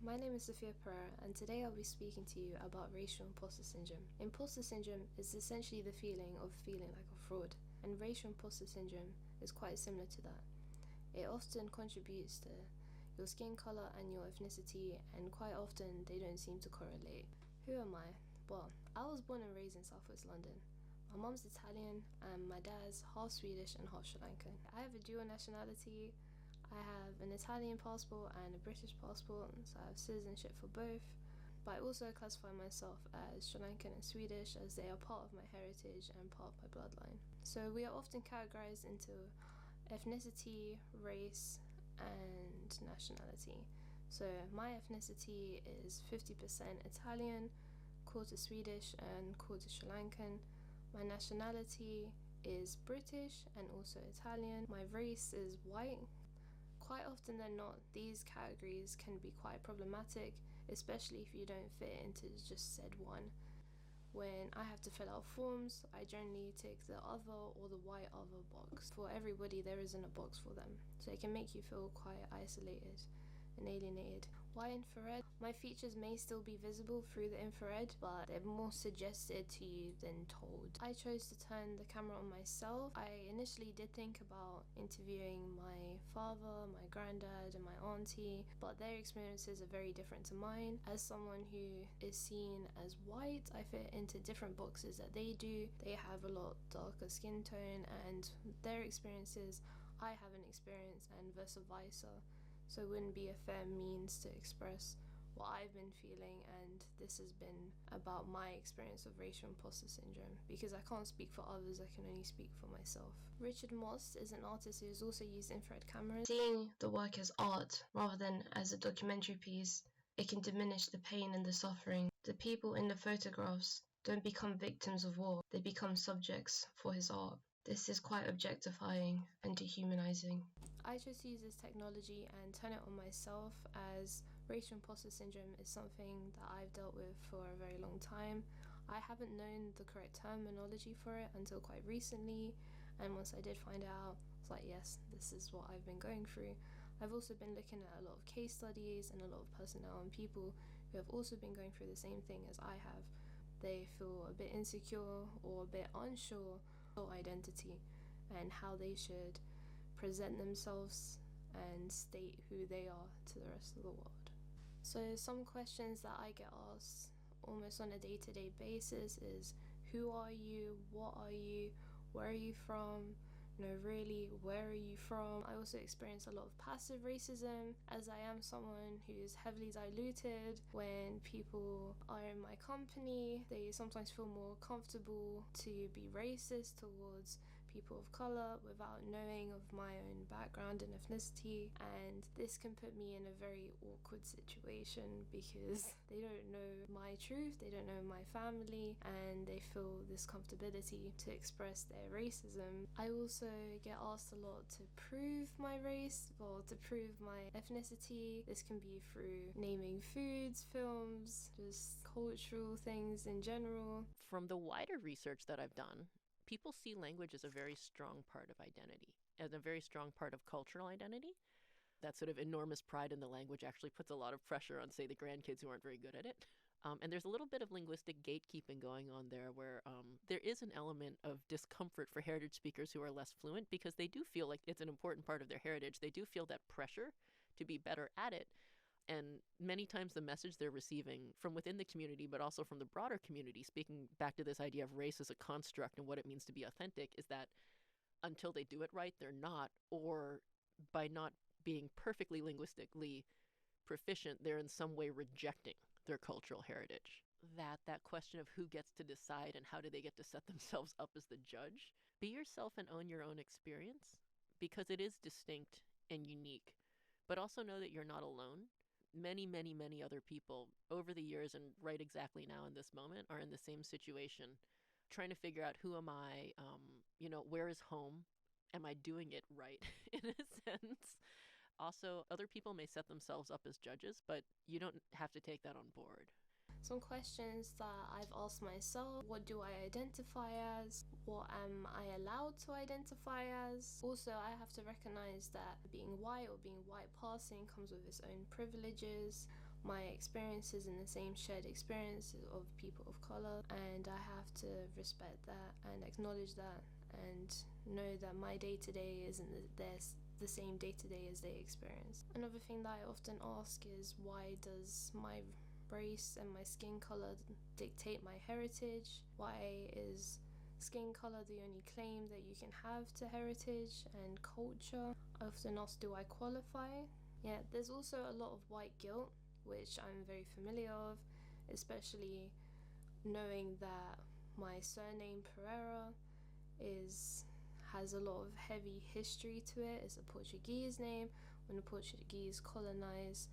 My name is Sofia Perera, and today I'll be speaking to you about racial imposter syndrome. Imposter syndrome is essentially the feeling of feeling like a fraud, and racial imposter syndrome is quite similar to that. It often contributes to your skin color and your ethnicity, and quite often they don't seem to correlate. Who am I? Well, I was born and raised in Southwest London. My mom's Italian and my dad's half Swedish and half Sri Lankan. I have a dual nationality. I have an Italian passport and a British passport, so I have citizenship for both. But I also classify myself as Sri Lankan and Swedish, as they are part of my heritage and part of my bloodline. So we are often categorized into ethnicity, race, and nationality. So my ethnicity is 50% Italian, quarter Swedish, and quarter Sri Lankan. My nationality is British and also Italian. My race is white. Quite often than not, these categories can be quite problematic, especially if you don't fit into just said one. When I have to fill out forms, I generally tick the other or the white other box. For everybody, there isn't a box for them, so it can make you feel quite isolated and alienated. Why infrared? My features may still be visible through the infrared, but they're more suggested to you than told. I chose to turn the camera on myself. I initially did think about interviewing my father, my granddad, and my auntie, but their experiences are very different to mine. As someone who is seen as white, I fit into different boxes that they do. They have a lot darker skin tone, and their experiences I haven't experienced, and vice versa. So it wouldn't be a fair means to express what I've been feeling, and this has been about my experience of racial imposter syndrome, because I can't speak for others, I can only speak for myself. Richard Moss is an artist who has also used infrared cameras. Seeing the work as art rather than as a documentary piece, it can diminish the pain and the suffering. The people in the photographs don't become victims of war, they become subjects for his art. This is quite objectifying and dehumanizing. I chose to use this technology and turn it on myself, as racial imposter syndrome is something that I've dealt with for a very long time. I haven't known the correct terminology for it until quite recently, and once I did find out, I was like, yes, this is what I've been going through. I've also been looking at a lot of case studies and a lot of personnel and people who have also been going through the same thing as I have. They feel a bit insecure or a bit unsure of identity and how they should present themselves and state who they are to the rest of the world. So some questions that I get asked almost on a day-to-day basis is, who are you, what are you, where are you from? Really, where are you from? I also experience a lot of passive racism, as I am someone who is heavily diluted. When people are in my company, they sometimes feel more comfortable to be racist towards people of color without knowing of my own background and ethnicity, and this can put me in a very awkward situation because they don't know my truth, they don't know my family, and they feel this comfortability to express their racism. I also get asked a lot to prove my race or to prove my ethnicity. This can be through naming foods, films, just cultural things in general. From the wider research that I've done, people see language as a very strong part of identity, as a very strong part of cultural identity. That sort of enormous pride in the language actually puts a lot of pressure on, say, the grandkids who aren't very good at it. And there's a little bit of linguistic gatekeeping going on there, where there is an element of discomfort for heritage speakers who are less fluent, because they do feel like it's an important part of their heritage. They do feel that pressure to be better at it. And many times the message they're receiving from within the community, but also from the broader community, speaking back to this idea of race as a construct and what it means to be authentic, is that until they do it right, they're not, or by not being perfectly linguistically proficient, they're in some way rejecting their cultural heritage. That question of who gets to decide and how do they get to set themselves up as the judge. Be yourself and own your own experience, because it is distinct and unique, but also know that you're not alone. Many, many, many other people over the years and right exactly now in this moment are in the same situation, trying to figure out, who am I, where is home? Am I doing it right in a sense? Also, other people may set themselves up as judges, but you don't have to take that on board. Some questions that I've asked myself: what do I identify as? What am I allowed to identify as? Also, I have to recognize that being white or being white passing comes with its own privileges. my experiences and the same shared experiences of people of color, and I have to respect that and acknowledge that and know that my day-to-day isn't the same day-to-day as they experience. Another thing that I often ask is, why does my race and my skin color dictate my heritage? Why is skin color the only claim that you can have to heritage and culture? I often ask, do I qualify? Yeah, there's also a lot of white guilt, which I'm very familiar of, especially knowing that my surname Perera has a lot of heavy history to it. It's a Portuguese name. When the Portuguese colonized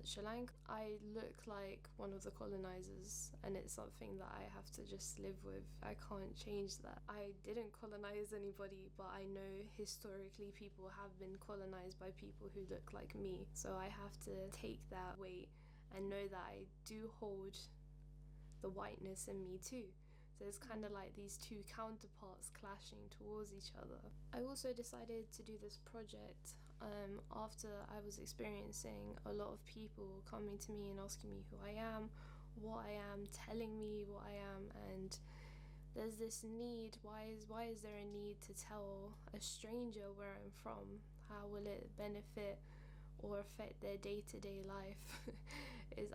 Sri Lanka, I look like one of the colonizers, and it's something that I have to just live with. I can't change that. I didn't colonize anybody, but I know historically people have been colonized by people who look like me. So I have to take that weight and know that I do hold the whiteness in me too. So it's kind of like these two counterparts clashing towards each other. I also decided to do this project after I was experiencing a lot of people coming to me and asking me who I am, what I am, telling me what I am, and there's this need. Why is there a need to tell a stranger where I'm from? How will it benefit or affect their day-to-day life?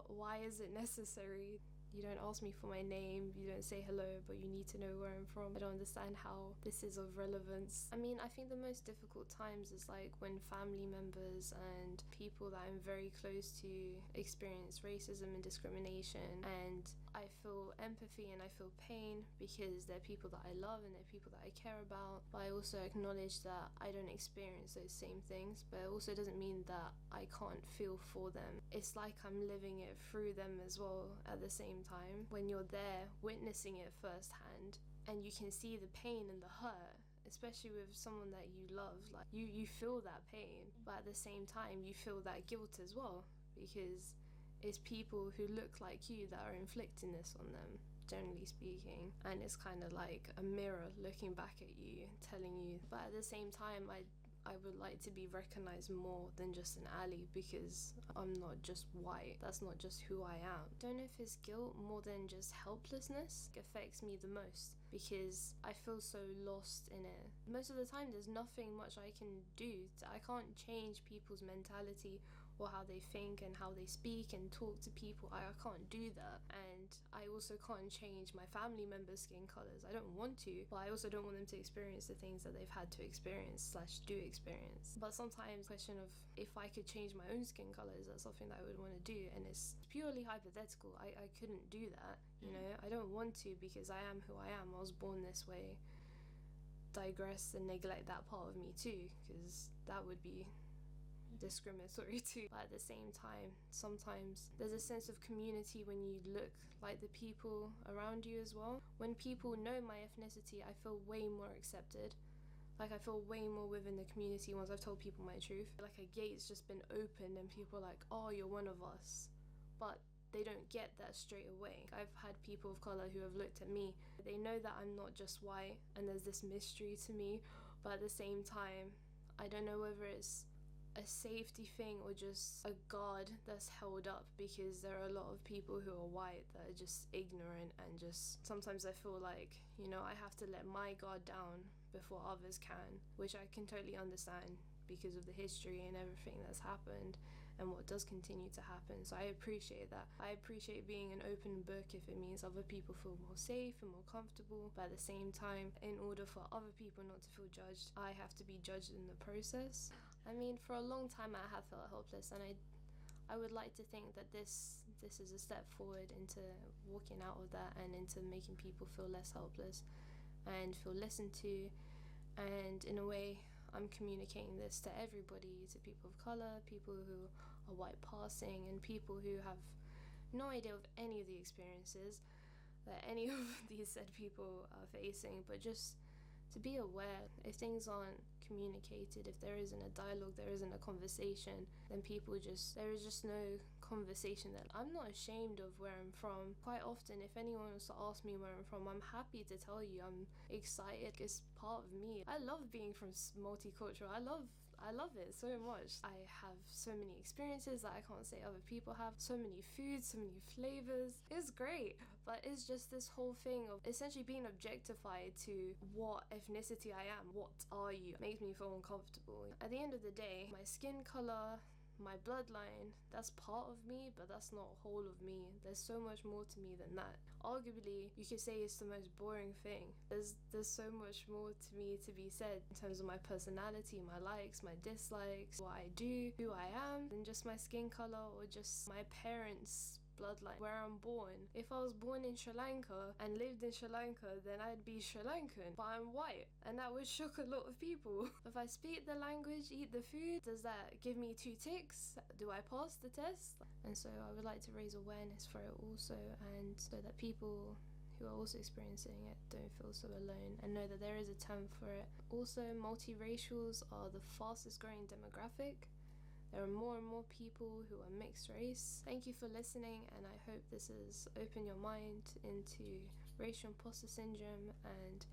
Why is it necessary? You don't ask me for my name, you don't say hello, but you need to know where I'm from. I don't understand how this is of relevance. I mean, I think the most difficult times is like when family members and people that I'm very close to experience racism and discrimination, and I feel empathy and I feel pain because they're people that I love and they're people that I care about, but I also acknowledge that I don't experience those same things, but it also doesn't mean that I can't feel for them. It's like I'm living it through them as well at the same time. When you're there witnessing it firsthand and you can see the pain and the hurt, especially with someone that you love, like you feel that pain, but at the same time you feel that guilt as well, because it's people who look like you that are inflicting this on them, generally speaking, and it's kind of like a mirror looking back at you, telling you. But at the same time, I would like to be recognized more than just an ally, because I'm not just white. That's not just who I am. Don't know if it's guilt more than just helplessness. It affects me the most because I feel so lost in it. Most of the time there's nothing much I can do. I can't change people's mentality or how they think and how they speak and talk to people. I can't do that. And I also can't change my family members' skin colors. I don't want to, but I also don't want them to experience the things that they've had to experience / do experience. But sometimes the question of if I could change my own skin color, is that something that I would want to do? And it's purely hypothetical. I couldn't do that, you know. I don't want to, because I am who I am. I was born this way. Digress and neglect that part of me too, because that would be discriminatory too. But at the same time, sometimes there's a sense of community when you look like the people around you as well. When people know my ethnicity, I feel way more accepted. Like, I feel way more within the community once I've told people my truth. Like, a gate's just been opened and people are like, oh, you're one of us. But they don't get that straight away. I've had people of color who have looked at me. They know that I'm not just white and there's this mystery to me, but at the same time, I don't know whether it's a safety thing or just a guard that's held up, because there are a lot of people who are white that are just ignorant, and just sometimes I feel like, you know, I have to let my guard down before others can, which I can totally understand because of the history and everything that's happened and what does continue to happen. So I appreciate that. I appreciate being an open book if it means other people feel more safe and more comfortable, but at the same time, in order for other people not to feel judged, I have to be judged in the process. I mean, for a long time I have felt helpless, and I would like to think that this is a step forward into walking out of that and into making people feel less helpless and feel listened to. And in a way, I'm communicating this to everybody, to people of color, people who are white passing, and people who have no idea of any of the experiences that any of these said people are facing, but just to be aware. If things aren't communicated, if there isn't a dialogue, there isn't a conversation, then there is just no conversation. That I'm not ashamed of where I'm from. Quite often, if anyone wants to ask me where I'm from, I'm happy to tell you. I'm excited. It's part of me. I love being from multicultural. I love I love it so much. I have so many experiences that I can't say other people have. So many foods, so many flavors. It's great. But it's just this whole thing of essentially being objectified to what ethnicity I am. What are you? It makes me feel uncomfortable. At the end of the day, my skin color, my bloodline, that's part of me, but that's not whole of me. There's so much more to me than that. Arguably, you could say it's the most boring thing. There's so much more to me to be said in terms of my personality, my likes, my dislikes, what I do, who I am, than just my skin color or just my parents' bloodline, where I'm born. If I was born in Sri Lanka and lived in Sri Lanka, then I'd be Sri Lankan, but I'm white, and that would shock a lot of people. If I speak the language, eat the food, does that give me 2 ticks? Do I pass the test? And so I would like to raise awareness for it also, and so that people who are also experiencing it don't feel so alone and know that there is a term for it. Also, multiracials are the fastest growing demographic. There are more and more people who are mixed race. Thank you for listening, and I hope this has opened your mind into racial imposter syndrome and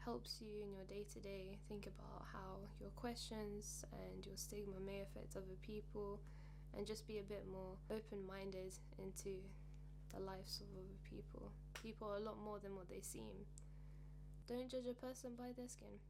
helps you in your day-to-day think about how your questions and your stigma may affect other people, and just be a bit more open-minded into the lives of other people. People are a lot more than what they seem. Don't judge a person by their skin.